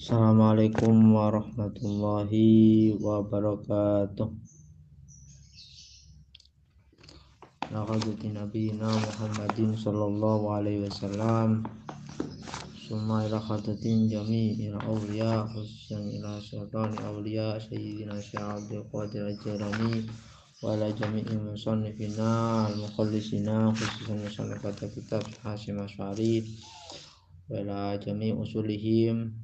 Assalamualaikum warahmatullahi wabarakatuh. Laqad nabiyina Muhammadin sallallahu alaihi wasallam. Summa ila khatatin jami'il awliya khususan ila sultani awliya sayyidina Syekh Abdul Qadir Al-Jailani wa ila jami'il musannifina al-mukhallisina khususan musannifat kitab Hasyim Asy'ari wa ila jami' usulihim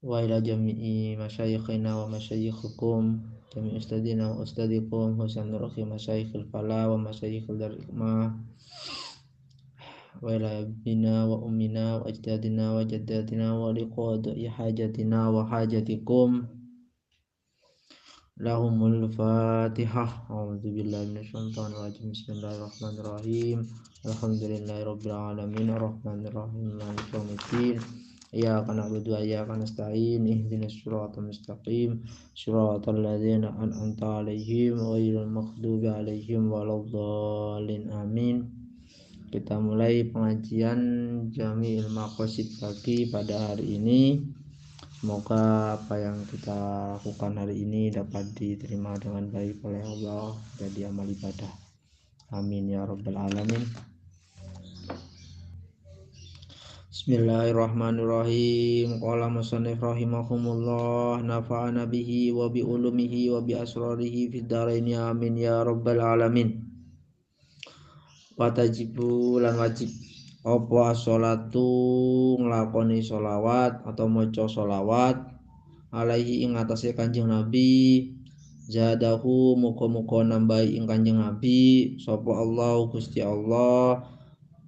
wa ila jami'i masyayikhina wa masyayikhukum jami' ustadina wa ustadikum husan nurhi masyayikhil fala wa masyayikhil darikmah wa ila abina wa ummina wa ajdadina wa jaddatina wa liqada'i hajatina wa hajatikum lahumul fatihah. A'udzu billahi minasyaitonir rajim. Bismillahirrahmanirrahim. Alhamdulillahi rabbil alamin arrahmanir rahim maliki yaumiddin. Iyyaka na'budu wa iyyaka nasta'in ihdinas siratal mustaqim siratal ladzina an'amta 'alaihim ghairil maghdubi 'alaihim waladdallin amin. Kita mulai pengajian Jami'il Maqasid pagi pada hari ini. Semoga apa yang kita lakukan hari ini dapat diterima dengan baik oleh Allah, jadi amal ibadah. Amin ya rabbal alamin. Bismillahirrahmanirrahim. Qala musannif rahimahumullah nafa'ana bihi wa bi ulumihi wa bi asrarihi fid dharain amin ya rabbal alamin. Wa tajibu lan wajib apa as-sholatu nglakoni sholawat atau maca sholawat alaihi ing atase Kanjeng Nabi zadahu muga-muga nambahi ing Kanjeng Nabi sapa Allah Gusti Allah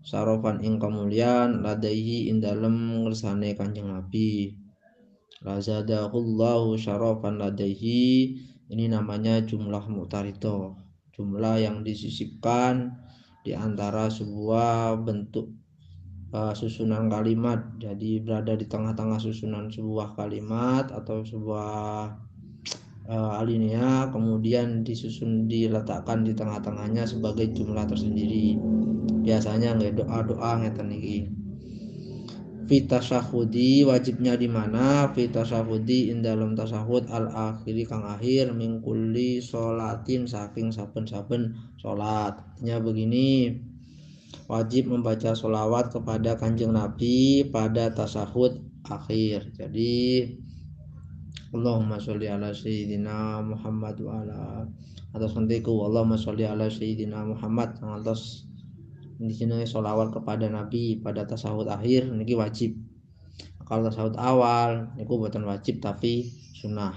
sarofan ing kamulyan ladaihi ing dalem ngersane Kanjeng Nabi. Lazadahullahu syarofan ladaihi, ini namanya jumlah mu'taridah, jumlah yang disisipkan di antara sebuah bentuk susunan kalimat. Jadi berada di tengah-tengah susunan sebuah kalimat atau sebuah alinea, kemudian diletakkan di tengah-tengahnya sebagai jumlah tersendiri. Biasanya nggak doa-doa ngeten iki. Fi tasyahudi wajibnya di mana? Fi tasyahudi ing dalam tasyahud al akhiri kang akhir mingkuli sholatin saking saben-saben salat. Artinya begini, wajib membaca sholawat kepada Kanjeng Nabi pada tasyahud akhir. Jadi Allahumma sholli ala sayyidina Muhammad wa ala atas nantiku Allahumma sholli ala sayyidina Muhammad atas di sini sholawat kepada Nabi pada tasyahud akhir niki wajib. Kalau tasyahud awal niku bukan wajib tapi sunnah.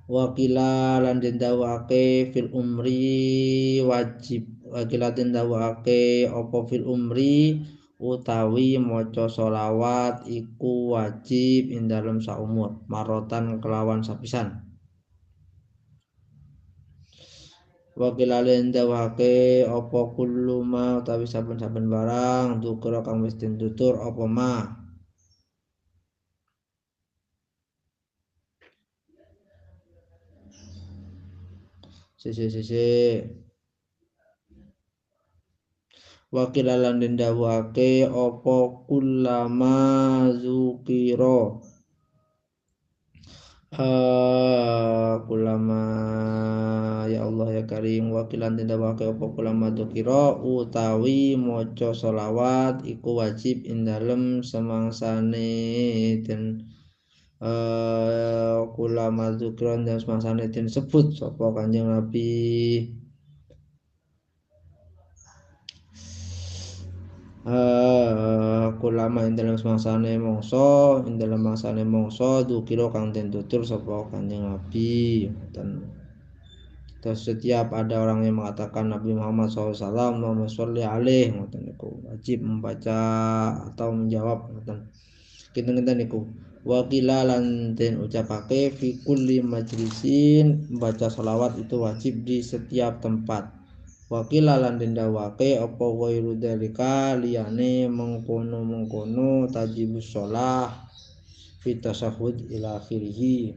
Wakila lan den dawake fil umri wajib, wakila den dawake apa fil umri utawi maca sholawat iku wajib ing dalem saumur marotan kelawan sapisan. Wakila lan dawake apa kullu ma utawi saben-saben barang dukura kang wis den tutur apa ma. Sisi wakil lan den dawuhake apa kullama zukira kullama ya Allah ya Karim. Wakilan den dawuhake apa kullama zukira utawi maca sholawat iku wajib ing dalem semangsane den kullama zukira dan semangsane den sebut sapa Kanjeng Nabi. Kulama ing dalam semangsane mongso dukira kang den tutur sapa Kanjeng Nabi. Terus setiap ada orang yang mengatakan Nabi Muhammad SAW Allahumma sholli alaih ngoten niku wajib membaca atau menjawab ngoten. Kinten-kinten niku wakila lan den ucapake fi kulli majlisin, membaca sholawat itu wajib di setiap tempat. Wakila lan den dawake apa ghairu dalika liyane mengkono tajibus shalah fi tasyahud ila akhirih.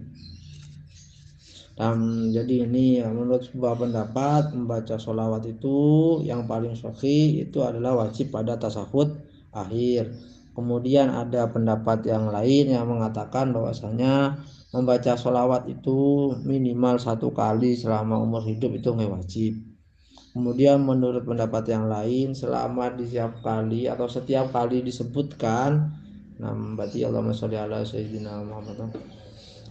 Jadi ini menurut sebuah pendapat membaca sholawat itu yang paling sahih itu adalah wajib pada tasyahud akhir. Kemudian ada pendapat yang lain yang mengatakan bahwasanya membaca sholawat itu minimal 1 kali selama umur hidup itu nggak wajib. Kemudian menurut pendapat yang lain, selama di setiap kali atau setiap kali disebutkan berarti Allahumma sholli ala sayyidina Muhammad,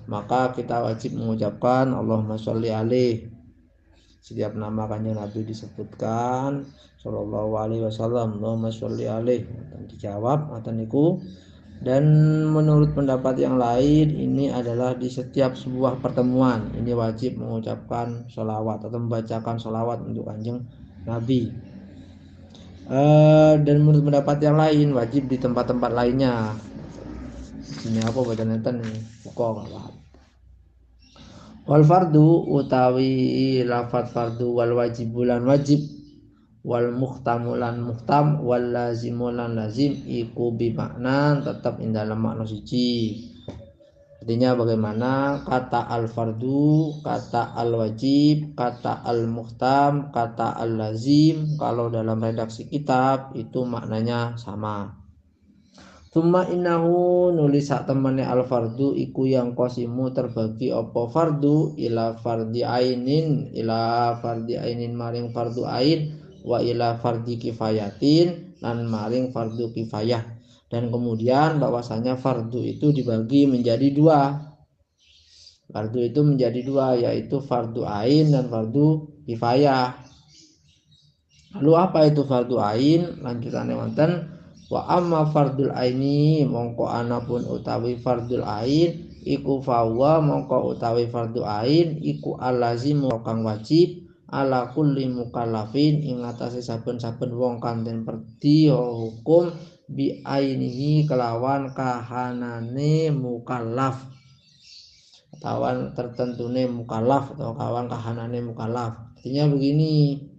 maka kita wajib mengucapkan Allahumma sholli alaih. Setiap nama kanjeng Nabi disebutkan sallallahu alaihi wasallam, Allahumma sholli alaih, dan dijawab ngoten niku. Dan menurut pendapat yang lain, ini adalah di setiap sebuah pertemuan ini wajib mengucapkan sholawat atau membacakan sholawat untuk kanjeng Nabi. Dan menurut pendapat yang lain wajib di tempat-tempat lainnya. Ini apa baca nenten nih buka nggak. Wal fardu utawi lafat fardu wal wajibulan wajib wal muhtamulan muhtam wal lazimulan lazim iku bimakna tetap ing dalam makna siji. Artinya bagaimana kata al fardu, kata al wajib, kata al muhtam, kata al lazim kalau dalam redaksi kitab itu maknanya sama. Tsumma innahu nulis sak temene al fardu iku yang qasimu terbagi apa fardu ila fardi ainin maring fardu ain wa ila fardi kifayatin lan maring fardu kifayah. Dan kemudian bahwasanya fardu itu dibagi menjadi dua. Fardu itu menjadi dua, yaitu fardu ain dan fardu kifayah. Lalu apa itu fardu ain? Lanjutannya wonten wa amma fardul aini mongko anapun utawi fardul ain iku fawa mongko utawi fardu ain iku alazim kang wajib ala kulli mukallafin ing atase saben-saben wong kang den perdi hukum bi ainihi kelawan kahanane mukallaf, kawan tertentune mukallaf atau kawan kahanane mukallaf. Artinya begini,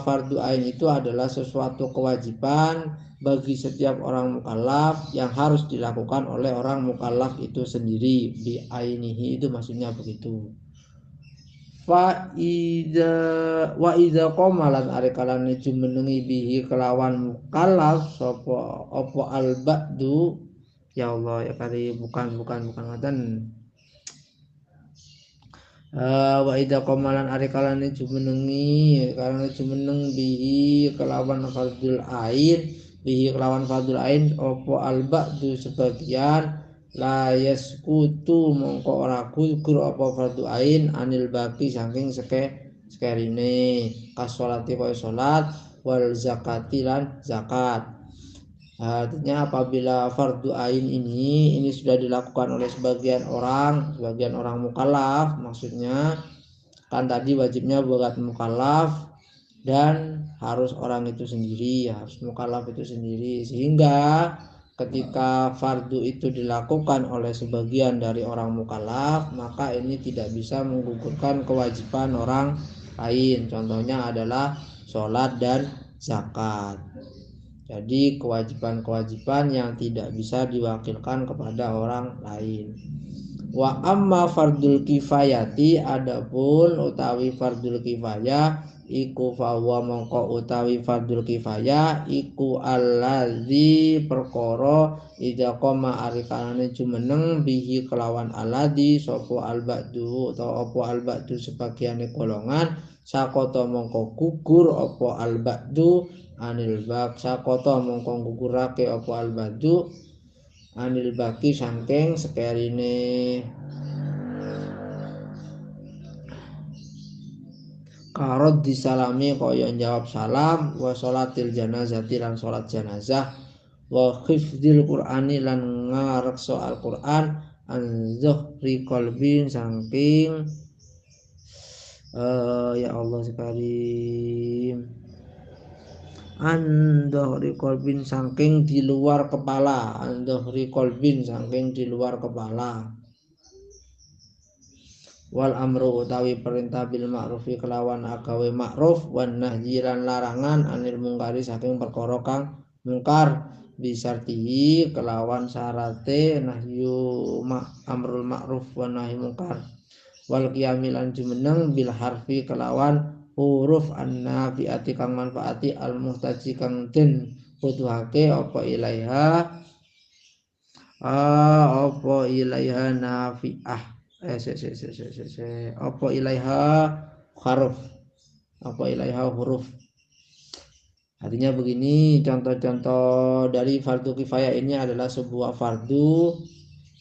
fardu ain itu adalah sesuatu kewajiban bagi setiap orang mukallaf yang harus dilakukan oleh orang mukallaf itu sendiri. Bi ainihi itu maksudnya begitu. Wa idza qamalan arikalane jumenengi bihi kelawan mukallaf sapa apa al ba'du, ya Allah ya kali bukan ngoten. Wa idza qamalan arikalane jumenengi karena jumeneng bihi kelawan fardul ain opo al ba'du sebagian la yaskutu mongko ora gugur apa fardu ain anil baqi saking sekerine kasolati kaya salat wal zakati lan zakat. Artinya apabila fardu ain ini sudah dilakukan oleh sebagian orang mukallaf, maksudnya kan tadi wajibnya buat mukallaf dan harus orang itu sendiri, harus mukallaf itu sendiri, sehingga ketika fardu itu dilakukan oleh sebagian dari orang mukallaf maka ini tidak bisa menggugurkan kewajiban orang lain. Contohnya adalah sholat dan zakat. Jadi kewajiban-kewajiban yang tidak bisa diwakilkan kepada orang lain. Wa amma fardul kifayati adapun utawi fardul kifayah iku fawa mongko utawi fardul kifayah iku allazi perkara idza qama arikanane jumeneng bihi kelawan alladzi sapa alba'du atau apa alba'du sebagiane golongan sakoto mongko gugur apa alba'du anil bab sakoto mongko gugurake apa alba'du anil baki saking sekerine. Karot disalami kaya jawab salam wa sholatil janazati lan sholat janazah wa khifdil qur'ani lan ngarekso al-Qur'an an zuhri qalbin saking ya Allah sekali an dhuhri qalbin saking di luar kepala, an dhuhri qalbin saking di luar kepala. Wal amru utawi perintah bil ma'rufi kelawan agawe ma'ruf wan nahyi lan larangan anil mungkari saking perkara kang mungkar bisartihi kelawan syarate nahyu amrul ma'ruf wan nahyi mungkar wal qiyamilan jumeneng bil harfi kelawan huruf annafiati kang manfaati al muhtaji kang den butuhake apa ilaiha nafi'ah apa ilaiha haruf apa ilaiha huruf. Artinya begini, contoh-contoh dari fardu kifayah ini adalah sebuah fardu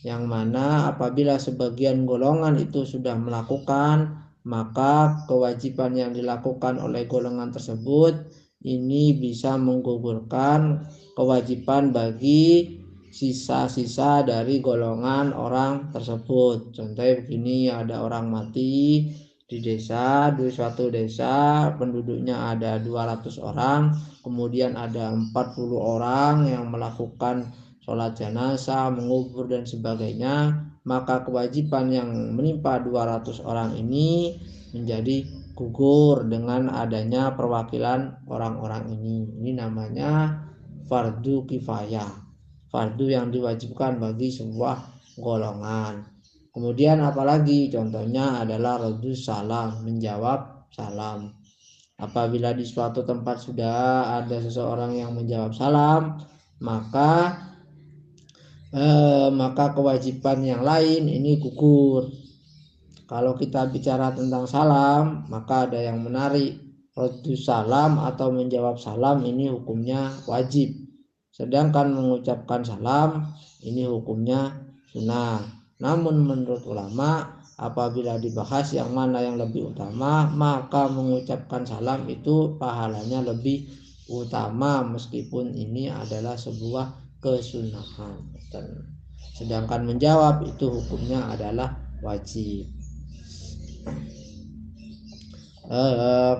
yang mana apabila sebagian golongan itu sudah melakukan, maka kewajiban yang dilakukan oleh golongan tersebut ini bisa menggugurkan kewajiban bagi sisa-sisa dari golongan orang tersebut. Contohnya begini, ada orang mati di suatu desa, penduduknya ada 200 orang, kemudian ada 40 orang yang melakukan sholat jenazah, mengubur dan sebagainya, maka kewajiban yang menimpa 200 orang ini menjadi gugur dengan adanya perwakilan orang-orang ini. Ini namanya fardu kifayah, fardu yang diwajibkan bagi sebuah golongan. Kemudian apalagi contohnya adalah raddu salam, menjawab salam. Apabila di suatu tempat sudah ada seseorang yang menjawab salam, maka kewajiban yang lain ini gugur. Kalau kita bicara tentang salam, maka ada yang menarik. Raddu salam atau menjawab salam ini hukumnya wajib. Sedangkan mengucapkan salam ini hukumnya sunnah. Namun menurut ulama, apabila dibahas yang mana yang lebih utama, maka mengucapkan salam itu pahalanya lebih utama meskipun ini adalah sebuah kesunahan. Sedangkan menjawab itu hukumnya adalah wajib.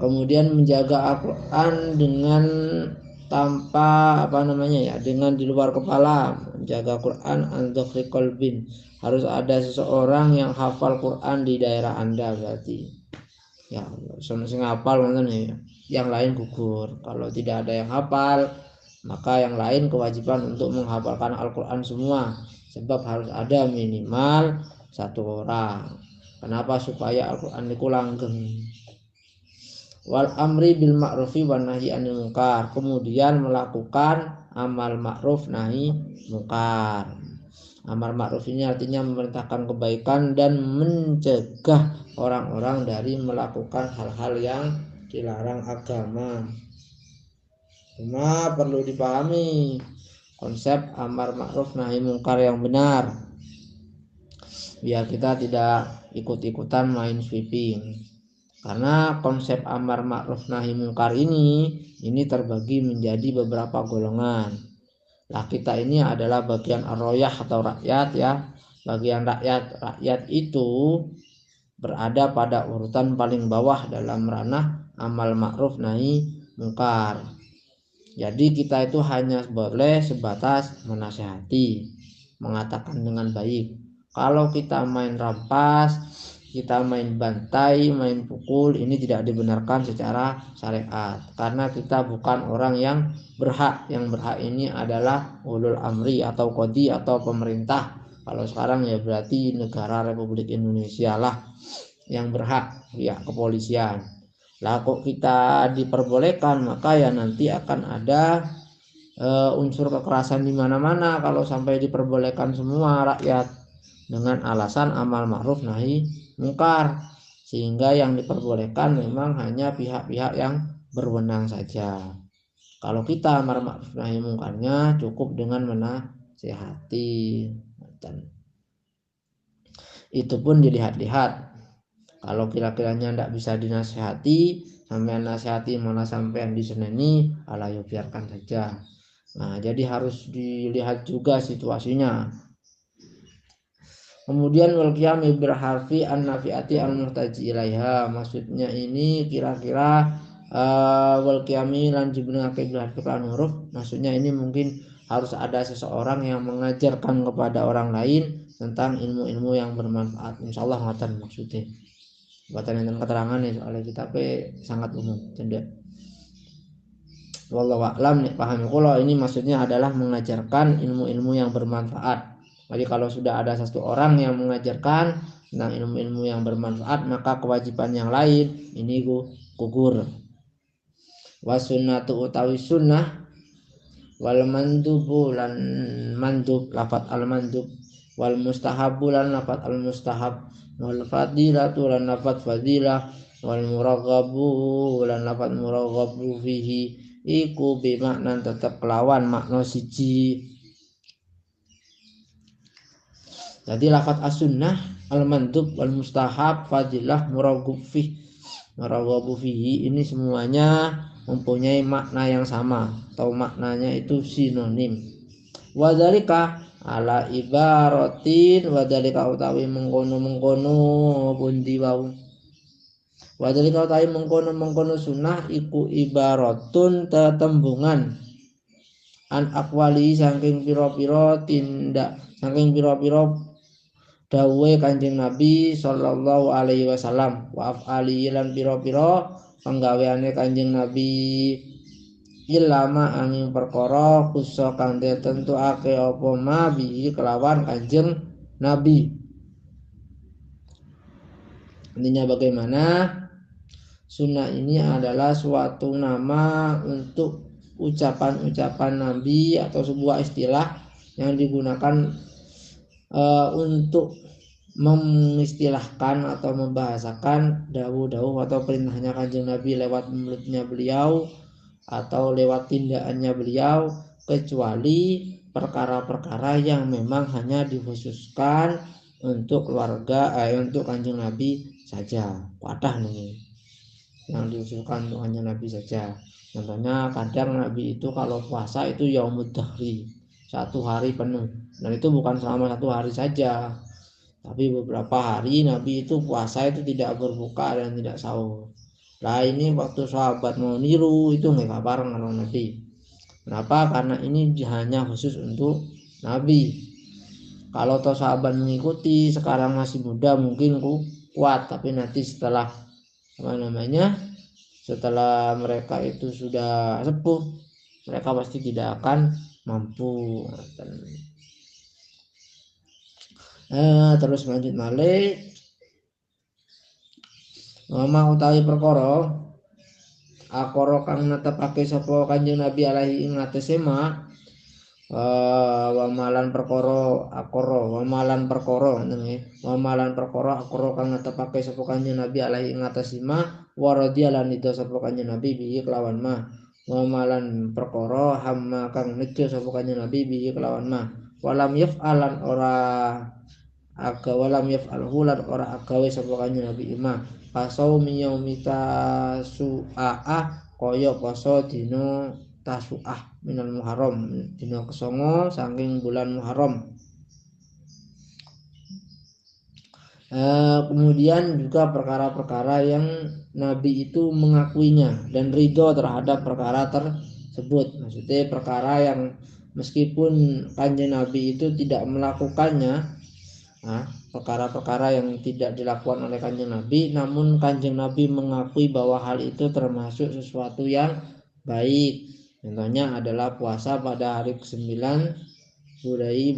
Kemudian menjaga Al-Quran dengan tanpa dengan di luar kepala, menjaga Quran an-dhukhri qalbin. Harus ada seseorang yang hafal Quran di daerah Anda berarti. Ya, sing hafal ya. Yang lain gugur. Kalau tidak ada yang hafal, maka yang lain kewajiban untuk menghafalkan Al-Quran semua. Sebab harus ada minimal satu orang. Kenapa? Supaya Al-Quran itu langgeng. Wal amri bil ma'rufi wan nahyi anil munkar, kemudian melakukan amal ma'ruf nahi munkar. Amal ma'ruf ini artinya memerintahkan kebaikan dan mencegah orang-orang dari melakukan hal-hal yang dilarang agama. Cuma perlu dipahami konsep amar ma'ruf nahi munkar yang benar, biar kita tidak ikut-ikutan main sweeping. Karena konsep amar ma'ruf nahi munkar ini terbagi menjadi beberapa golongan. Lah kita ini adalah bagian ar-royah atau rakyat ya. Bagian rakyat itu berada pada urutan paling bawah dalam ranah amal ma'ruf nahi munkar. Jadi kita itu hanya boleh sebatas menasihati, mengatakan dengan baik. Kalau kita main rampas, kita main bantai, main pukul, ini tidak dibenarkan secara syariat. Karena kita bukan orang yang berhak. Yang berhak ini adalah ulul amri atau qadhi atau pemerintah. Kalau sekarang ya berarti negara Republik Indonesia lah yang berhak, ya kepolisian. Lah kok kita diperbolehkan, maka ya nanti akan ada unsur kekerasan di mana-mana kalau sampai diperbolehkan semua rakyat dengan alasan amal ma'ruf nahi munkar, sehingga yang diperbolehkan memang hanya pihak-pihak yang berwenang saja. Kalau kita amar ma'ruf nahi munkarnya cukup dengan menasihati. Itu pun dilihat-lihat. Kalau kira-kiranya tidak bisa dinasihati, sampai nasihati malah sampai diseneni, ayo biarkan saja. Nah, jadi harus dilihat juga situasinya. Kemudian wal qiyami bil harfi an nafiati al muhtaji ilaiha, maksudnya ini kira-kira wal qiyami lan jibnake bil harfi kan huruf, maksudnya ini mungkin harus ada seseorang yang mengajarkan kepada orang lain tentang ilmu-ilmu yang bermanfaat. Insyaallah ngoten maksudnya. Buatan enten keterangan ya soalnya kita sangat umum cendek. Wallahu a'lam, nek paham kula ini maksudnya adalah mengajarkan ilmu-ilmu yang bermanfaat. Jadi kalau sudah ada satu orang yang mengajarkan tentang ilmu-ilmu yang bermanfaat, maka kewajiban yang lain ini gugur. Wa sunnatu utawi sunnah wal mandubu lan mandub lafat al mandub, wal mustahabu lan lafat al mustahab, wal fadilatu lan lafat fadilah, wal muraghabu lan lafat muraghabu fihi iku bimakna tetep kelawan makna siji. Jadi lafat as-sunnah, al mandub, wal mustahab, fadilah, muraghabu fihi ini semuanya mempunyai makna yang sama atau maknanya itu sinonim. Wadhalika ala ibaratin, wadhalika utawi mengkono pundi wau, wadhalika utawi mengkono sunnah iku ibaratun tetembungan an akwali saking pira-pira tindak, saking pira-pira dawuhe Kanjeng Nabi sallallahu alaihi wasallam, wa af'ali lan pira-pira penggaweane Kanjeng Nabi, ilama angin perkara kusa kang tentuake apa ma bi kelawan Kanjeng Nabi. Intinya bagaimana sunnah ini adalah suatu nama untuk ucapan-ucapan Nabi atau sebuah istilah yang digunakan untuk mengistilahkan atau membahasakan dawuh-dawuh atau perintahnya Kanjeng Nabi lewat mulutnya beliau atau lewat tindakannya beliau, kecuali perkara-perkara yang memang hanya dikhususkan untuk keluarga untuk Kanjeng Nabi saja. Wadah nih yang dikhususkan untuk Kanjeng Nabi saja. Contohnya kadang Nabi itu kalau puasa itu yaumud dahri, 1 hari penuh, dan itu bukan selama 1 hari saja, tapi beberapa hari Nabi itu puasa itu tidak berbuka dan tidak sahur. Nah ini waktu sahabat mau niru itu nggak bareng sama Nabi. Kenapa? Karena ini hanya khusus untuk Nabi. Kalau toh sahabat mengikuti sekarang masih muda mungkin kuat, tapi nanti setelah setelah mereka itu sudah sepuh, mereka pasti tidak akan mampu. Terus lanjut malih, mama utawi perkara akara kang netepake sapa Kanjeng Nabi alaihi ing atase ma wamalan perkara akara wamalan perkara nggih wamalan perkara akara kang netepake sapa Kanjeng Nabi alaihi ing atase ma waradialan itu sapa Kanjeng Nabi bihi kelawan ma wamalan perkara hamma kang nejo sapa Kanjeng Nabi bihi kelawan ma walam yaf'alan ora aga walam yaf'alhu lan ora agawe sapa Kanjeng Nabi ima pasau miyaumita su'ah kaya poso dina tasu'ah minal muharram, dina kesongo saking bulan Muharram. Kemudian juga perkara-perkara yang Nabi itu mengakuinya dan ridho terhadap perkara tersebut. Maksudnya perkara yang meskipun Kanjeng Nabi itu tidak melakukannya, perkara-perkara yang tidak dilakukan oleh Kanjeng Nabi, namun Kanjeng Nabi mengakui bahwa hal itu termasuk sesuatu yang baik. Contohnya adalah puasa pada hari ke-9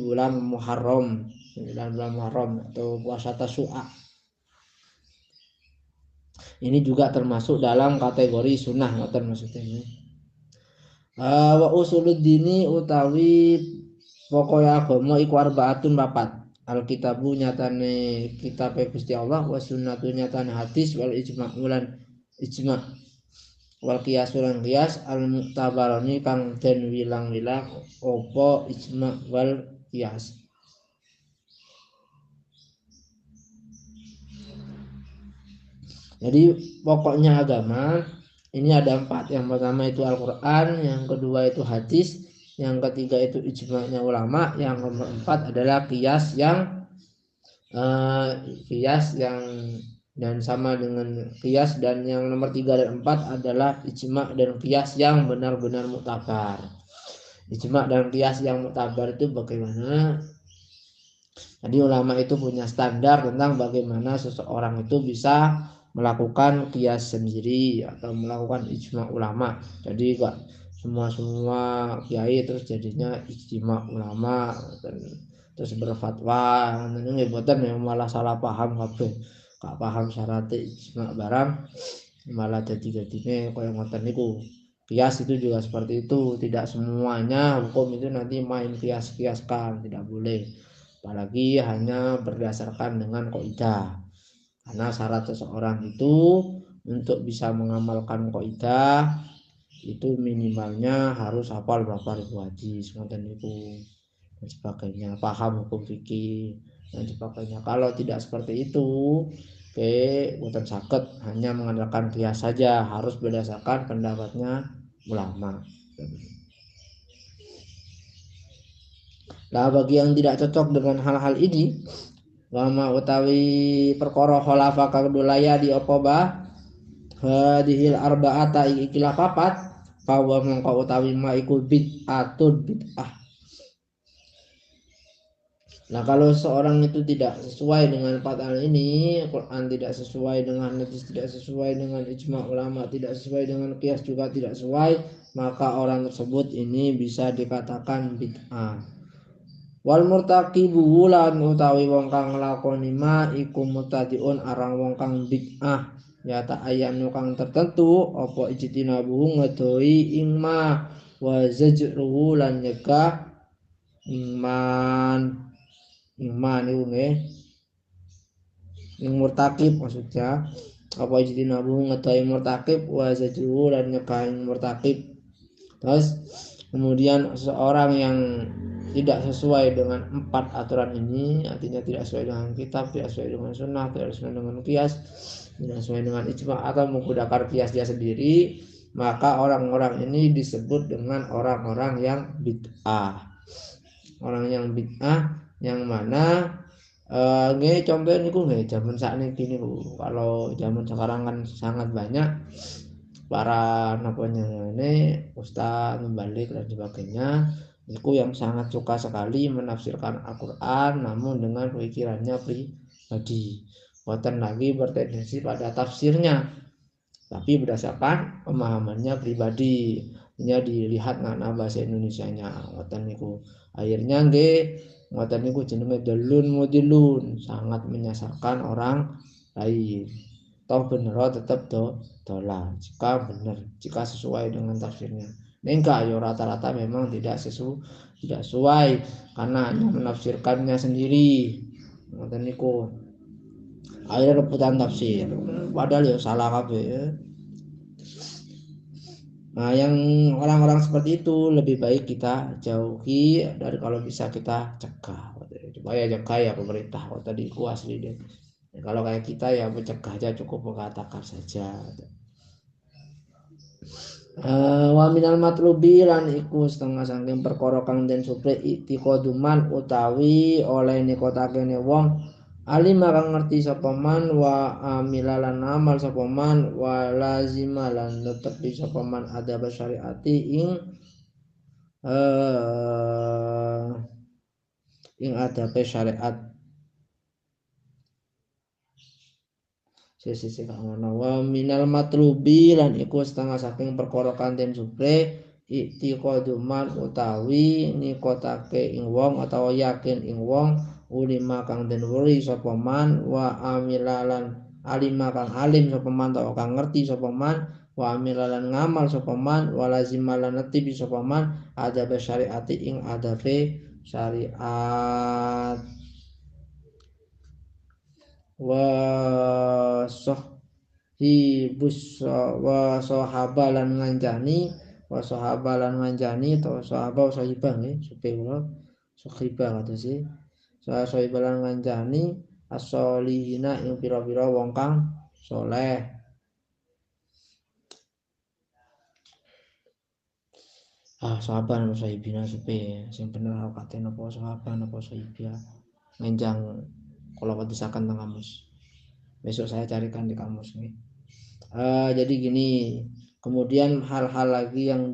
bulan Muharram, 9 bulan Muharram atau puasa Tasu'a. Ini juga termasuk dalam kategori sunnah, ngoten maksudnya. Wa usuluddini utawi pokoknya agama iku arbaatun 4. Alkitabu nyatane kitab Gusti Allah, wa sunnatu nyatane hadis, wal ijma' ulan ijma' wal qiyas ulan qiyas al mu'tabarani kang den wilang-wilang opo ijma' wal qiyas. Jadi pokoknya agama ini ada 4. Yang pertama itu Al-Quran, yang kedua itu hadis, yang ketiga itu ijma'nya ulama, yang keempat adalah qiyas yang dan sama dengan qiyas, dan yang nomor 3 dan 4 adalah ijma' dan qiyas yang benar-benar muktabar. Ijma' dan qiyas yang muktabar itu bagaimana? Jadi ulama itu punya standar tentang bagaimana seseorang itu bisa melakukan qiyas sendiri atau melakukan ijma' ulama. Jadi enggak semua kiai terus jadinya ijma' ulama dan terus berfatwa nggih boten ya, malah salah paham kabeh. Gak paham syarat ijma' barang malah jadi-jadine kaya ngoten niku. Kias itu juga seperti itu, tidak semuanya hukum itu nanti main kias-kiaskan, tidak boleh. Apalagi hanya berdasarkan dengan kaidah. Karena syarat seseorang itu untuk bisa mengamalkan kaidah itu minimalnya harus hafal berapa ribu hadis, dan sebagainya, paham hukum fikih dan sebagainya. Kalau tidak seperti itu, oke, bukan sakit hanya mengandalkan kias saja, harus berdasarkan pendapatnya ulama. Nah, bagi yang tidak cocok dengan hal-hal ini, wama utawi perkara khalafa kadulaya di apa ba hadhil arba'ata ikilah papat, bahwa mongko utawi ma iku bid'ah. Nah, kalau seorang itu tidak sesuai dengan empat hal ini, Quran tidak sesuai dengan hadis, tidak sesuai dengan ijma ulama, tidak sesuai dengan qiyas juga tidak sesuai, maka orang tersebut ini bisa dikatakan bid'ah. Wal murtaqibu lan utawi wong kang nglakoni ma iku mutadiun arang wong kang bid'ah, ya tak ayam kang tertentu apa ijtinabu ngedoi ing ma wa zajruhu lan nyegah iman itu nggih yang murtakib, maksudnya apa ijtinabu ngedoi murtakib wa zajruhu lan nyegah murtakib. Terus kemudian seseorang yang tidak sesuai dengan empat aturan ini, artinya tidak sesuai dengan kitab, tidak sesuai dengan sunnah, tidak sesuai dengan qiyas, tidak sesuai dengan ijma, atau menggunakan qiyas dia sendiri, maka orang-orang ini disebut dengan orang-orang yang bid'ah. Orang yang bid'ah yang mana nggih contoh niku nggih zaman sakniki niku. Kalau zaman sekarang kan sangat banyak para napanya ini ustaz membalik dan sebagainya, itu yang sangat suka sekali menafsirkan Al-Quran namun dengan pikirannya pribadi, bukan lagi bertendensi pada tafsirnya, tapi berdasarkan pemahamannya pribadi, hanya dilihat ngana bahasa Indonesianya, bukan niku akhirnya nggih bukan niku jenenge delun mudilun, sangat menyasarkan orang lain. Toh bener tetap dolar jika benar, jika sesuai dengan tafsirnya. Enggak, ya rata-rata memang tidak sesuai karena hanya menafsirkannya sendiri. Ngoten niku. Akhirnya rebutan tafsir. Padahal ya salah kabeh ya. Nah, yang orang-orang seperti itu lebih baik kita jauhi, dari kalau bisa kita cegah. Supaya cegah ya pemerintah. Tadi ku asli deh. Kalau kayak kita ya mencegah aja, cukup mengatakan saja. Wa minal matlubi lan iku setengah saking perkara kang den supre itiqaduman utawi oleh nikotakene wong alima kang ngerti sapa man wa amilalan amal sapa man wa lazima lan netepi sapa man adab syariati ing adab syariat. Sisi ngono. Wa minal matlubi lan iku setengah saking perkara kang den supre i'tiqaduman utawi nikotake ing wong atau yakin ing wong ulima kang den wuri sapa man wa amilalan alima kang alim sapa man atau kang ngerti sapa man wa amilalan ngamal sapa man wa lazimalan netibi sapa man adab syariati ing adabe syariat. Wa hibus wa sahabalan ngancani wa sahabalan ngancani atau sahabah sahibah nggih supaya sahibah atau sih sahabalan ngancani as-solihina ing pira-pira wong kang soleh. Sahabat apa sahibina supaya sing bener hakate napa sahabat napa sahibah ngenjang kalau disakan teng kamus. Besok saya carikan di kamus nih. Jadi gini, kemudian hal-hal lagi yang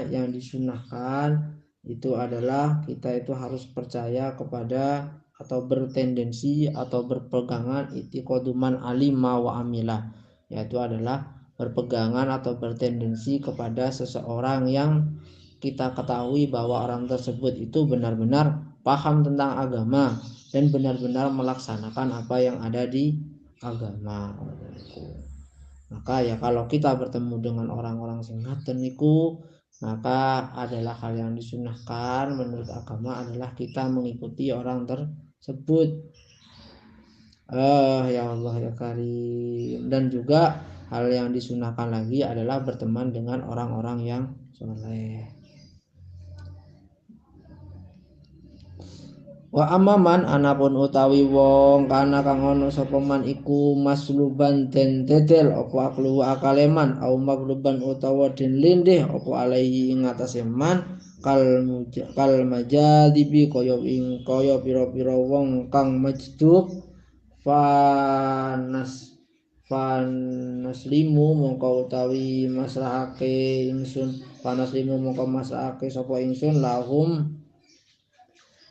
yang disunahkan itu adalah kita itu harus percaya kepada atau bertendensi atau berpegangan itiqaduman alima wa amila, yaitu adalah berpegangan atau bertendensi kepada seseorang yang kita ketahui bahwa orang tersebut itu benar-benar paham tentang agama dan benar-benar melaksanakan apa yang ada di agama. Maka ya kalau kita bertemu dengan orang-orang sing ngaten niku, maka adalah hal yang disunahkan menurut agama adalah kita mengikuti orang tersebut. Ya Allah ya Karim. Dan juga hal yang disunahkan lagi adalah berteman dengan orang-orang yang soleh. Wa amaman anapun utawi wong kana kang ana sapa man iku masluban den dedel apa aklu akaleman au magluban utawa den lindih apa alaihi ing atase man kal majadibi kaya pira-pira wong kang majdub fanaslimu mongko utawi maslahake ingsun fanaslimu mongko maslahake sapa ingsun lahum.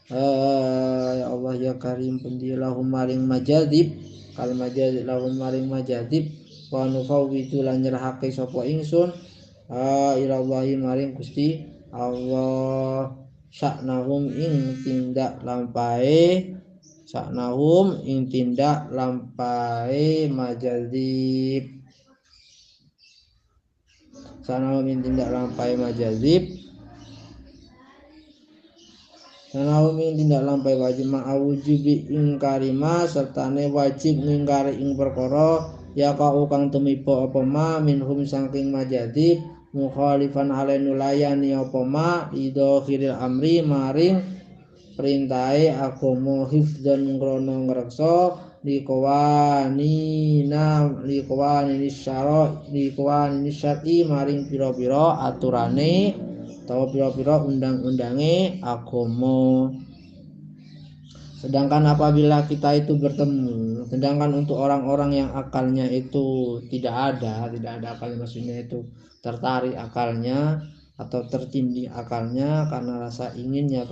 Ya Allah ya Karim pendilahum maring majadib kal majadib lahum maring majadib wa nufawwidu lan nyerahake sapa ingsun ilallahi maring Gusti Allah saknahum ing tindak lampahe majadib saknahum ing tindak lampahe majadib Sanawumi tindak lampai wajib ma'awujubi ing karima sertane wajib ngingkari ing perkara ya kau kang tumiba apa ma minhum saking majadib mukhalifan halainu layani apa ma idhofiril amri maring perintahe agama hifdzan ngrono ngreksa liqwani syar'i maring pira-pira aturane utawa pira-pira undang-undange agama. Sedangkan apabila kita itu bertemu, sedangkan untuk orang-orang yang akalnya itu tidak ada akalnya, maksudnya itu tertarik akalnya atau tertindih akalnya karena rasa inginnya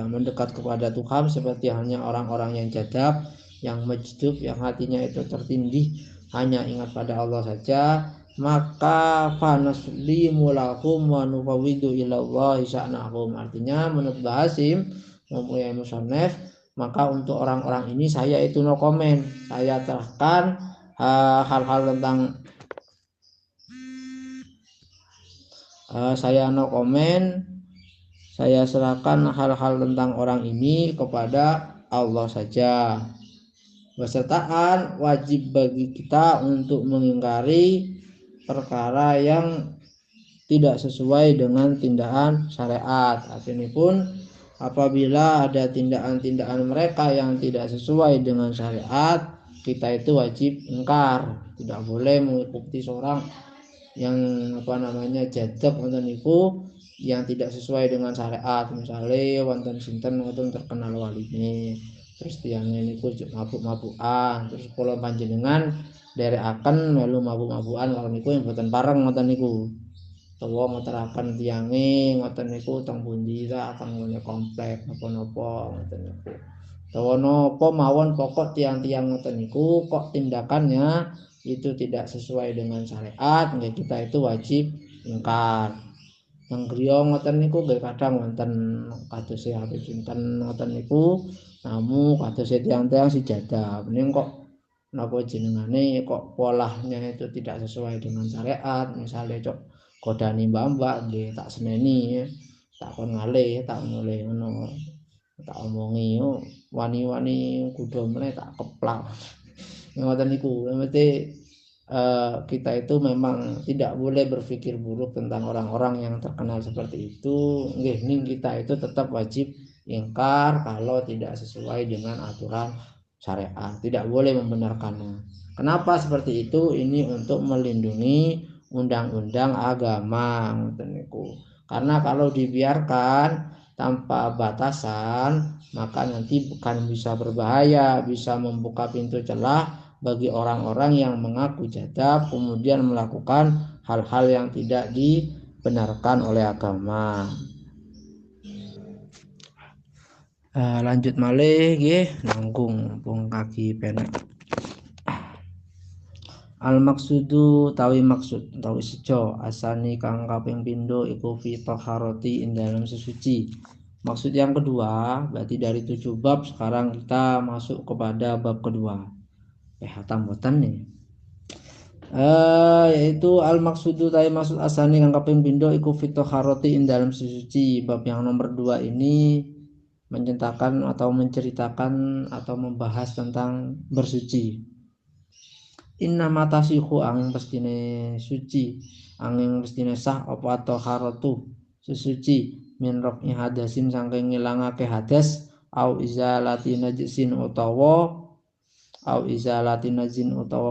mendekat kepada Tuhan, seperti halnya orang-orang yang jadab, yang majdub, yang hatinya itu tertindih hanya ingat pada Allah saja, maka fanaslimu lahum wa nufawwidu ilallahi sya'nahum. Artinya menurut Bahasim mempunyai musannaf, maka untuk orang-orang ini saya itu no comment, saya terahkan hal-hal tentang saya no comment, saya serahkan hal-hal tentang orang ini kepada Allah saja. Besertaan wajib bagi kita untuk mengingkari perkara yang tidak sesuai dengan tindakan syariat. Artinya pun apabila ada tindakan-tindakan mereka yang tidak sesuai dengan syariat, kita itu wajib ingkar. Tidak boleh mengikuti seorang yang jadab wonten niku yang tidak sesuai dengan syariat. Misalnya wonten sinten wonten terkenal waline, terus tiyangnya niku mabuk-mabukan, terus kula panjenengan derekaken melu mabuk-mabukan kalau niku yang boten pareng ngoten niku. Utawa ngeteraken tiyange ngoten niku teng pundi ta teng komplek napa-napa ngoten niku. Utawa napa mawon pokok tiang-tiang ngoten niku kok tindakannya itu tidak sesuai dengan syariat, nggih kita itu wajib ingkar. Yang griya ngoten niku nggih kadang wonten kados Habib sinten ngoten niku namu kados tiang-tiang sijadah. Ning kok napa jenengane kok polahnya itu tidak sesuai dengan syariat, misalnya cok kodani mbak-mbak nggih tak seneni, tak kon ngalih, tak mulih ngono. Tak omongi wani-wani kudu meneh tak keplak. Ngoten niku, mesti kita itu memang tidak boleh berpikir buruk tentang orang-orang yang terkenal seperti itu. Nggih, ning kita itu tetap wajib ingkar kalau tidak sesuai dengan aturan syariat, tidak boleh membenarkannya. Kenapa seperti itu? Ini untuk melindungi undang-undang agama ngoten niku. Karena kalau dibiarkan tanpa batasan, maka nanti bukan bisa berbahaya, bisa membuka pintu celah bagi orang-orang yang mengaku jadab kemudian melakukan hal-hal yang tidak dibenarkan oleh agama. Lanjut malih nggih, nanggung pung kaki penek. Al maksudu tawi maksud tawi sejo asani kang kaping pindho iku fi taharati ing dalam sesuci. Maksud yang kedua berarti dari 7 bab sekarang kita masuk kepada bab kedua. Hatam boten nih. Yaitu al maksudu ta'i maksud asani kang kaping pindho iku fitoharoti ing dalam suci. Bab yang nomor 2 ini menceritakan atau membahas tentang bersuci. Inna matasihu angin pestine suci, angin pestine sah apa taharatu susuci min raf'i hadasin saking ngilangake hadas au izalati najisin utawa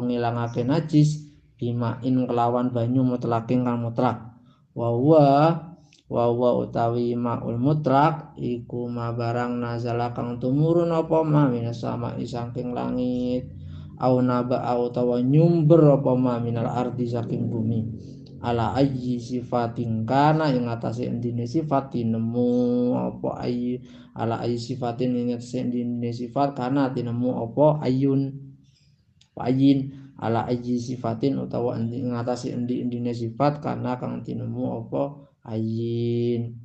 ngilangake najis bimain kelawan banyu mutlakin kang mutlak wa huwa utawi maul mutlak iku ma barang nazala kang tumurun apa ma minas sama saking langit au naba utawa nyumber apa ma minal ardi saking bumi ala ayyi sifatin kana ing atase endine sifat tinemu apa ayyi ala ayyi sifatin ing atase endine sifat kana tinemu apa ayin ala ayyi sifatin utawa ing atase endine sifat kana kang tinemu apa ayin.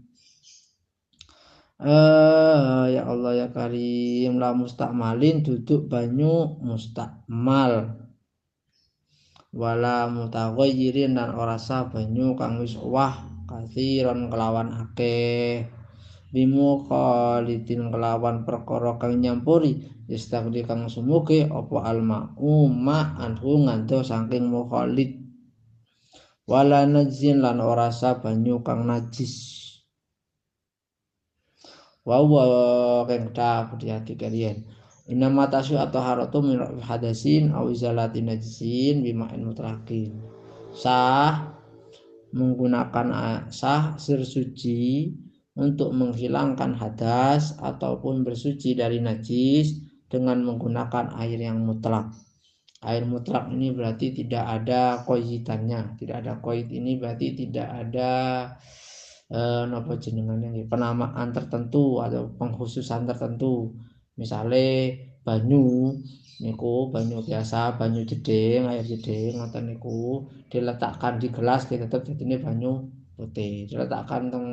Ya Allah ya Karim, la mustakmalin duduk banyu mustakmal wala mutaghayyirin dan ora sah banyu kang wis wah kathiron kelawan akeh bimu khalidin kelawan perkara kang nyampuri istagdi kang sumuge apa alma anhu nganto saking mukhalid wala najin lan ora sah banyu kang najis wa kang ta hati kalian inna matasyu atau haratu min hadasin aw izalati najisin bima'in mutlaqin sah menggunakan bersuci untuk menghilangkan hadas ataupun bersuci dari najis dengan menggunakan air yang mutlak. Air mutlak ini berarti tidak ada koitannya, tidak ada koit ini berarti tidak ada penamaan tertentu atau pengkhususan tertentu. Misalnya banyu niku banyu biasa, banyu jeding, air jeding ngoten niku diletakkan di gelas tetep jadine banyu putih. Diletakkan teng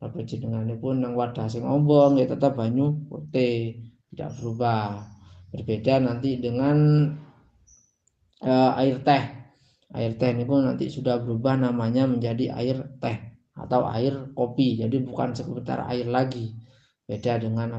apa jenengane pun nang wadah sing ombong ya tetap banyu putih, tidak berubah. Berbeda nanti dengan air teh. Air teh niku nanti sudah berubah namanya menjadi air teh atau air kopi. Jadi bukan sekedar air lagi. Beda dengan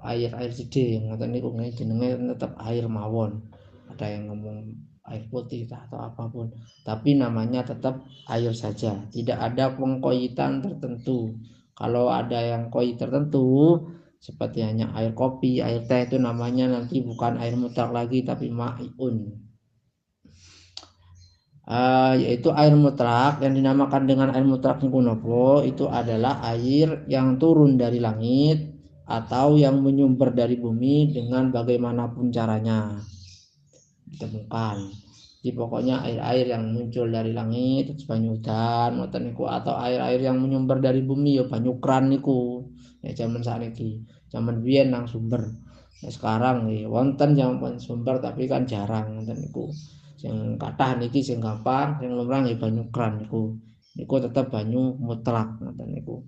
air jeding ngoten niku jenenge tetap air mawon. Ada yang ngomong air putih atau apapun, tapi namanya tetap air saja, tidak ada pengkoitan tertentu. Kalau ada yang koi tertentu seperti hanya air kopi, air teh itu namanya nanti bukan air mutlak lagi tapi ma'un. Yaitu air mutlak yang dinamakan dengan air mutlak niku itu adalah air yang turun dari langit atau yang menyumber dari bumi dengan bagaimanapun caranya ditemukan. Jadi pokoknya air-air yang muncul dari langit banyu udan ngoten niku atau air-air yang menyumber dari bumi ya banyu kran niku. Ya zaman sakniki, zaman biyen nang sumber. Ya sekarang nih wonten yang sumber tapi kan jarang ngoten niku. Sing kathah niki sing gampang, sing lumrah ya banyu kran niku. Niku tetap banyu mutlak ngoten niku.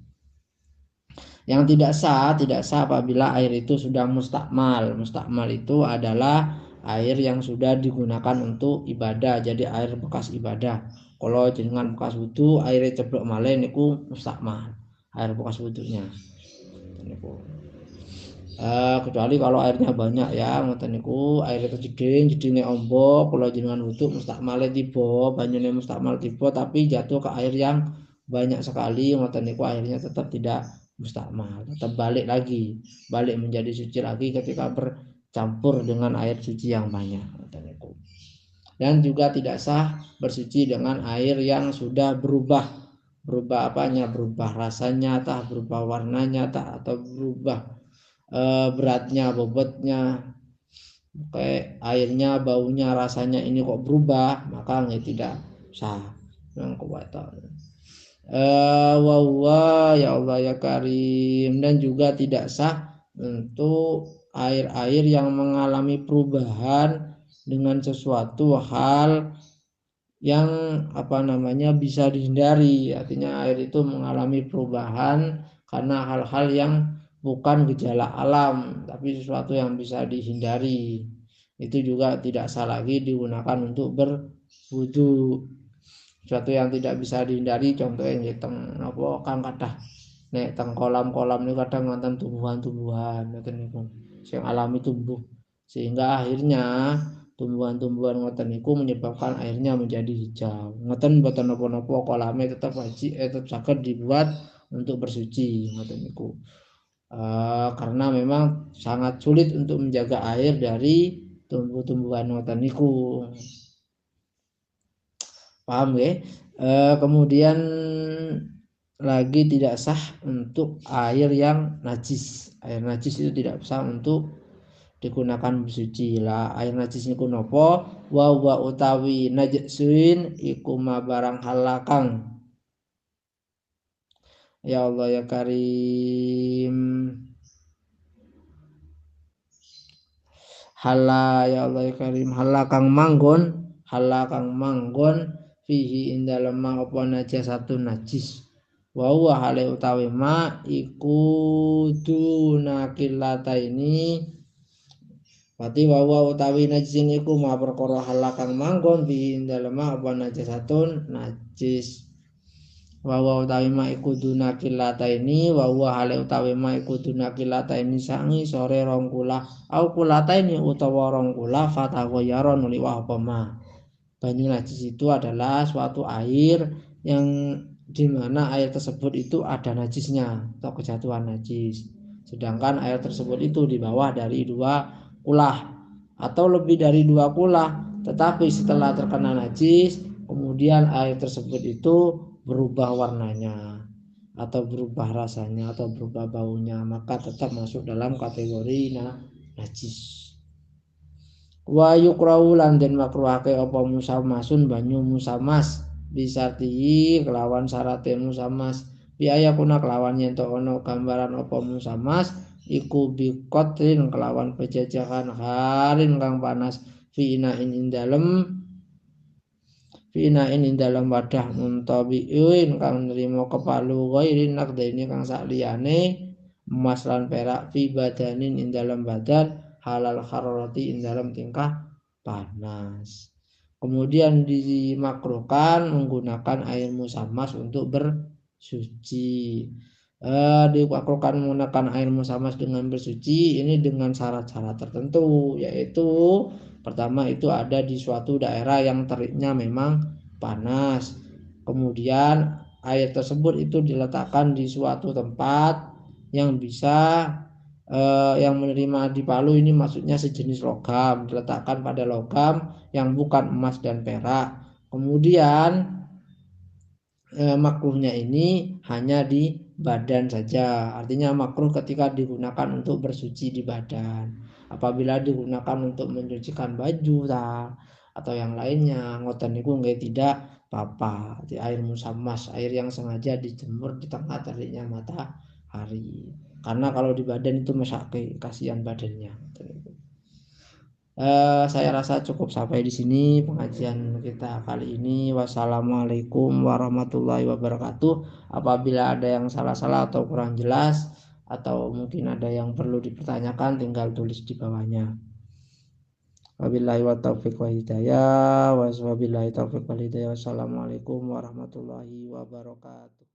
Yang tidak sah apabila air itu sudah mustakmal. Mustakmal itu adalah air yang sudah digunakan untuk ibadah, jadi air bekas ibadah. Kalau jenengan bekas wudu, airnya ceblok malih niku mustakmal, air bekas wudunya. Kecuali kalau airnya banyak ya, ngoten niku airnya jedinge ombok, kalau jenengan wudu mustakmale tiba, banyune mustakmal tiba tapi jatuh ke air yang banyak sekali, ngoten niku airnya tetap tidak mustakmal, tetap balik menjadi suci lagi ketika bercampur dengan air suci yang banyak. Dan juga tidak sah bersuci dengan air yang sudah berubah rasanya, berubah warnanya, atau berubah beratnya, bobotnya, kayak airnya, baunya, rasanya ini kok berubah, maka tidak sah. Yang kuwatan. Ya Allah ya Karim, dan juga tidak sah untuk air-air yang mengalami perubahan dengan sesuatu hal yang bisa dihindari. Artinya air itu mengalami perubahan karena hal-hal yang bukan gejala alam tapi sesuatu yang bisa dihindari. itu juga tidak sah lagi digunakan untuk berwudu. Suatu yang tidak bisa dihindari, contohnya nggih teng napa kang kathah nek teng kolam-kolam niku kadang wonten tumbuhan-tumbuhan ngoten niku sing alami tumbuh, sehingga akhirnya tumbuhan-tumbuhan ngoten niku menyebabkan airnya menjadi hijau. Ngoten mboten napa-napa kolame tetap wajib tetap saged dibuat untuk bersuci ngoten niku. Karena memang sangat sulit untuk menjaga air dari tumbuh-tumbuhan ngoten niku. Paham ya? Kemudian lagi tidak sah untuk air yang najis. Air najis itu tidak sah untuk digunakan bersuci lah. Air najis niku napa? Wa utawi najasin iku ma barang halakang. Ya Allah ya Karim. Hala ya Allah ya Karim. Halakang manggon fihi indalem ma apa najasatun najis. Wa huwa hale utawi ma iku dunakillataini. Berarti wa huwa utawi najisin iku ma perkara halakang manggon fihi indalem ma apa najasatun najis. Wa huwa utawi ma iku dunakillataini wa huwa hale utawi ma iku dunakillataini sangi sore rong kula au kulataini utawa rong kula fataghayara nuli wa apa ma. Banyu najis itu adalah suatu air yang dimana air tersebut itu ada najisnya atau kejatuhan najis. Sedangkan air tersebut itu di bawah dari 2 kulah atau lebih dari 2 kulah. Tetapi setelah terkena najis, kemudian air tersebut itu berubah warnanya atau berubah rasanya atau berubah baunya, maka tetap masuk dalam kategori najis. Wa yukrahu lan den makruhake apa musamasun banyu musamas bisarti kelawan syarate musamas biaya kuna kelawan yen to ono gambaran apa musamas iku bikotrin kelawan pejajahan harin kang panas fiina ing dalem wadah muntabiin kang nerima kepalu ghairin nakdene kang sakliyane emas lan perak fi badanin ing dalem badan halal hararati ing dalam tingkah panas. Kemudian dimakruhkan menggunakan air musamas untuk bersuci. Dimakruhkan menggunakan air musamas dengan bersuci ini dengan syarat-syarat tertentu, yaitu pertama itu ada di suatu daerah yang teriknya memang panas. Kemudian air tersebut itu diletakkan di suatu tempat yang bisa yang menerima di Palu ini maksudnya sejenis logam, diletakkan pada logam yang bukan emas dan perak. Kemudian makruhnya ini hanya di badan saja, artinya makruh ketika digunakan untuk bersuci di badan. Apabila digunakan untuk mencucikan baju atau yang lainnya, ngoten niku nggih tidak apa-apa. Di air musamas, air yang sengaja dijemur di tengah teriknya matahari. Karena kalau di badan itu mesake, kasihan badannya. Saya rasa cukup sampai di sini pengajian kita kali ini. Wassalamualaikum warahmatullahi wabarakatuh. Apabila ada yang salah-salah atau kurang jelas atau mungkin ada yang perlu dipertanyakan, tinggal tulis di bawahnya. Wabillahi wa taufiq wa hidayah. Wassalamualaikum warahmatullahi wabarakatuh.